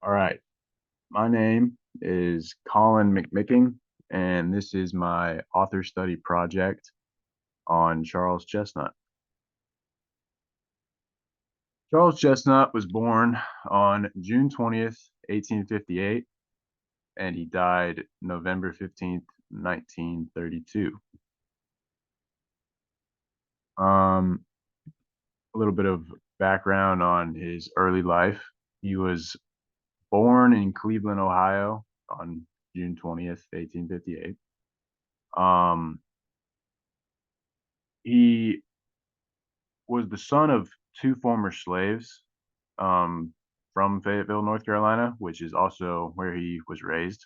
All right. My name is Colin McMicking, and this is my author study project on Charles Chestnut. Charles Chestnut was born on June 20th, 1858, and he died November 15th, 1932. Um, a little bit of background on his early life. He was born in Cleveland, Ohio on June 20th, 1858. Um, he was the son of two former slaves um, from Fayetteville, North Carolina, which is also where he was raised.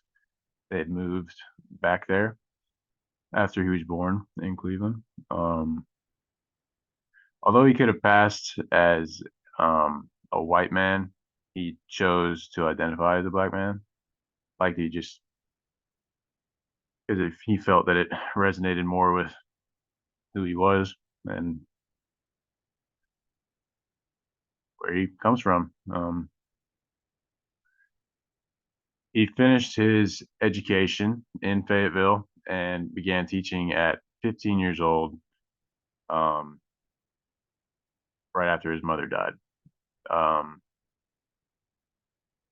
They had moved back there after he was born in Cleveland. Um, Although he could have passed as a white man, he chose to identify as a black man. Like he just, because if he felt that it resonated more with who he was and where he comes from. He finished his education in Fayetteville and began teaching at 15 years old, um, right after his mother died. Um,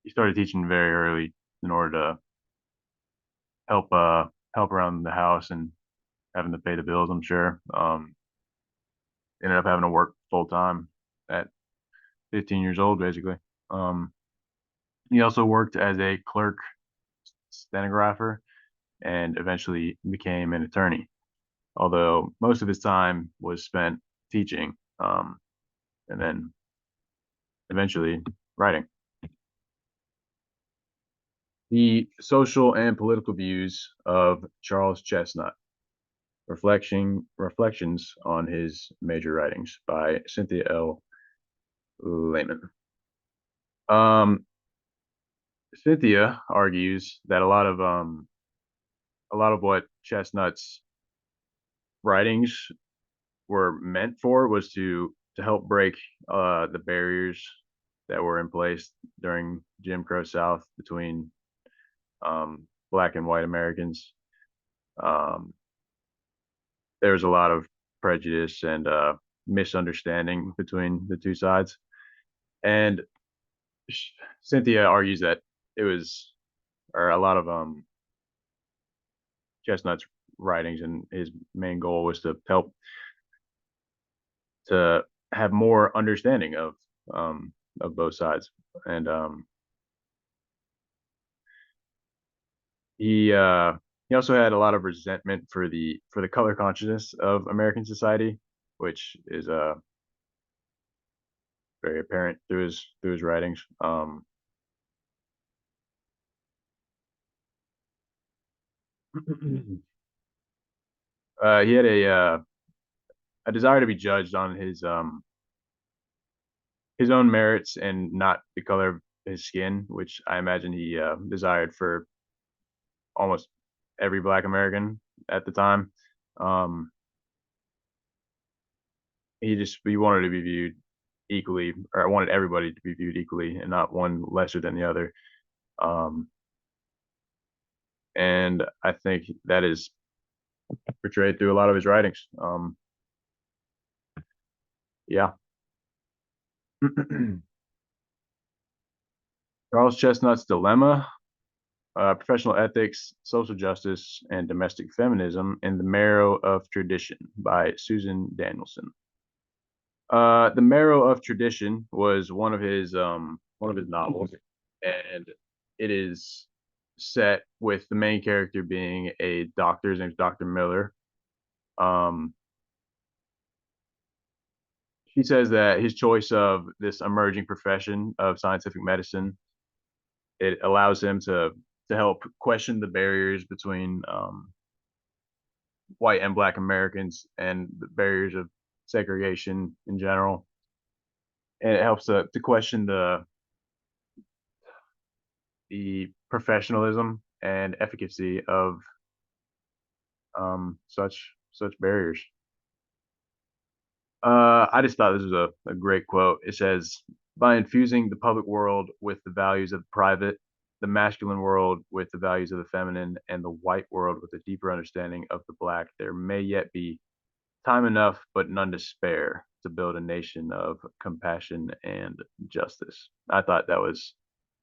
he started teaching very early in order to help help around the house and having to pay the bills. I'm sure. Ended up having to work full time at 15 years old, basically. Um, he also worked as a clerk, stenographer, and eventually became an attorney. Although most of his time was spent teaching, and then eventually writing. The social and political views of Charles Chestnut, reflections on his major writings by Cynthia L. Lehman. Um, Cynthia argues that a lot of what Chestnut's writings were meant for was to help break the barriers that were in place during Jim Crow South between black and white Americans. Um, there was a lot of prejudice and misunderstanding between the two sides. And Cynthia argues that it was, or a lot of Chestnut's writings and his main goal was to help to have more understanding of both sides. And he uh, he also had a lot of resentment for the color consciousness of American society, which is very apparent through his writings. He had a desire to be judged on his own merits and not the color of his skin, which I imagine he desired for almost every Black American at the time. Um, he wanted to be viewed equally, or wanted everybody to be viewed equally, and not one lesser than the other. Um, and I think that is portrayed through a lot of his writings. Yeah. Charles Chestnut's Dilemma, Professional Ethics, Social Justice, and Domestic Feminism in the Marrow of Tradition by Susan Danielson. The Marrow of Tradition was one of his novels, and it is set with the main character being a doctor. His name's Dr. Miller. Um, he says that his choice of this emerging profession of scientific medicine, it allows him to help question the barriers between white and black Americans and the barriers of segregation in general. And it helps to question the professionalism and efficacy of such barriers. I just thought this was a great quote. It says, by infusing the public world with the values of the private, the masculine world with the values of the feminine, and the white world with a deeper understanding of the black, there may yet be time enough, but none to spare, to build a nation of compassion and justice. I thought that was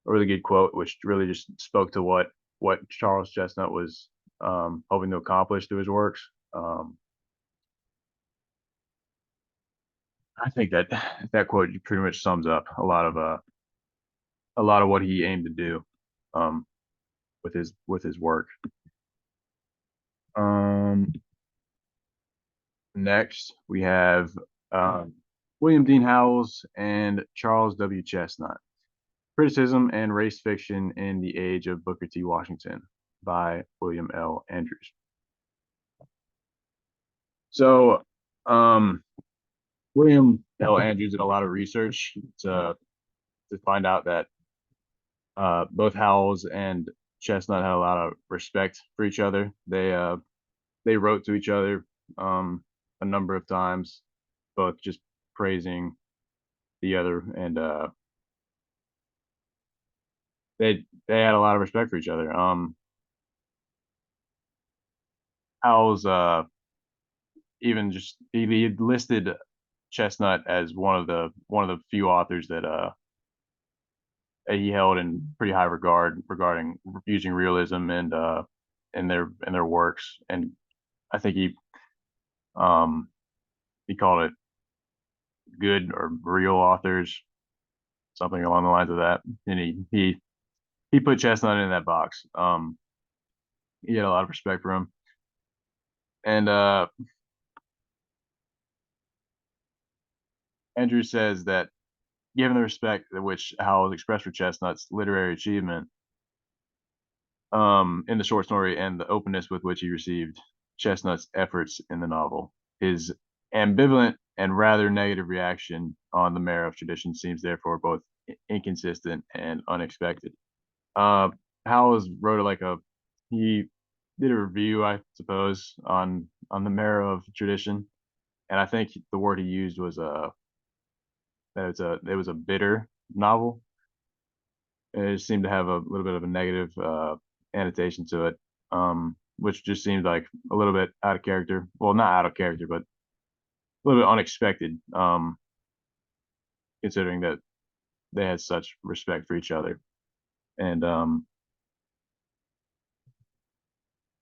a really good quote, which really just spoke to what Charles Chestnut was hoping to accomplish through his works. Um, I think that that quote pretty much sums up a lot of what he aimed to do um, with his work. Um, Next, we have um, William Dean Howells and Charles W. Chestnut. Criticism and Race Fiction in the Age of Booker T. Washington by William L. Andrews. So, um, William L. Andrews did a lot of research to find out that both Howells and Chestnut had a lot of respect for each other. They wrote to each other a number of times, both just praising the other, and they had a lot of respect for each other. Howells even just he listed Chestnut as one of the few authors that he held in pretty high regard regarding using realism and in their works. And I think um, he called it good or real authors, something along the lines of that. And he put Chestnut in that box. He had a lot of respect for him, and Andrew says that given the respect which Howells expressed for Chestnut's literary achievement in the short story and the openness with which he received Chestnut's efforts in the novel, his ambivalent and rather negative reaction on the merit of tradition seems therefore both inconsistent and unexpected. Uh, Howells wrote he did a review, I suppose, on the merit of tradition, and I think the word he used was that it was a bitter novel. It seemed to have a little bit of a negative annotation to it, which just seemed like a little bit out of character. Well, not out of character, but a little bit unexpected, considering that they had such respect for each other. And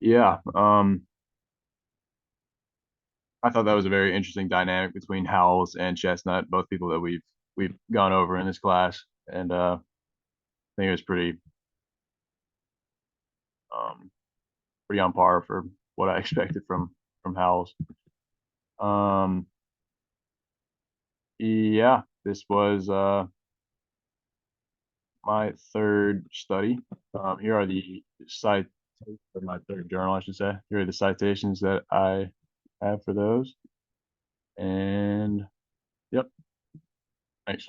yeah, I thought that was a very interesting dynamic between Howells and Chestnut, both people that we've gone over in this class, and I think it was um, pretty on par for what I expected from Howells. Um, yeah, this was my third study. Here are the cite or my third journal, I should say. Here are the citations that I have for those. And yep, thanks.